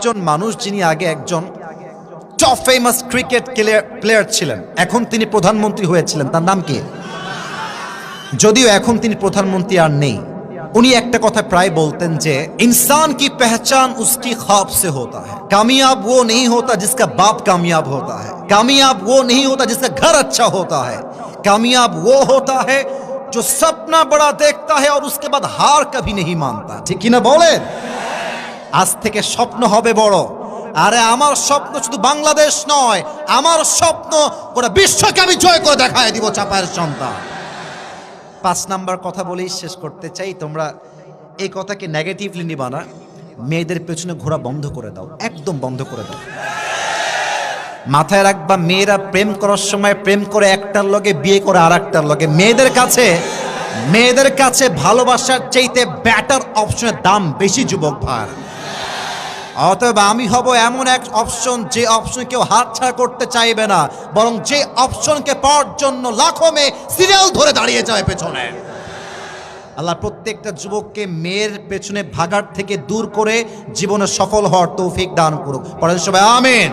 একজন মানুষ যিনি আগে একজন টপ ফেমাস ক্রিকেট প্লেয়ার ছিলেন, এখন তিনি প্রধানমন্ত্রী হয়েছিলেন, তার নাম কি? যদিও এখন তিনি প্রধানমন্ত্রী আর নেই। উনি একটা কথা প্রায় বলতেন যে इंसान की पहचान उसकी ख्वाब से होता है, कामयाब वो नहीं होता जिसका बाप कामयाब होता है, कामयाब वो नहीं होता जिसका घर अच्छा होता है, कामयाब वो होता है जो सपना बड़ा देखता है और उसके बाद हार कभी नहीं मानता। ঠিক কি না বলেন? আজ থেকে স্বপ্ন হবে বড়। আরে আমার স্বপ্ন শুধু বাংলাদেশ নয়, আমার স্বপ্ন গোটা বিশ্বকে আমি জয় করে দেখায় দিব চাপায়ের সন্তান। 5 নাম্বার কথা বলেই শেষ করতে চাই। তোমরা এই কথাকে নেগেটিভলি নিবা না। মেয়েদের পেছনে ঘোরা বন্ধ করে দাও, একদম বন্ধ করে দাও। মাথায় রাখবা, মেয়েরা প্রেম করার সময় প্রেম করে একটার লগে, বিয়ে করে আর একটার লগে। মেয়েদের কাছে ভালোবাসার চাইতে ব্যাটার অপশনের দাম বেশি যুবক ভাই। অতএব আমি হব এমন এক অপশন যে অপশন কেউ হাতছাড়া করতে চাইবে না, বরং যে অপশনকে পাওয়ার জন্য লাখো মেয়ে সিরিয়াল ধরে দাঁড়িয়ে যায় পেছনে। আল্লাহ প্রত্যেকটা যুবককে মেয়ের পেছনে ভাগার থেকে দূর করে জীবনে সফল হওয়ার তৌফিক দান করুক। পড়েন সবাই আমিন।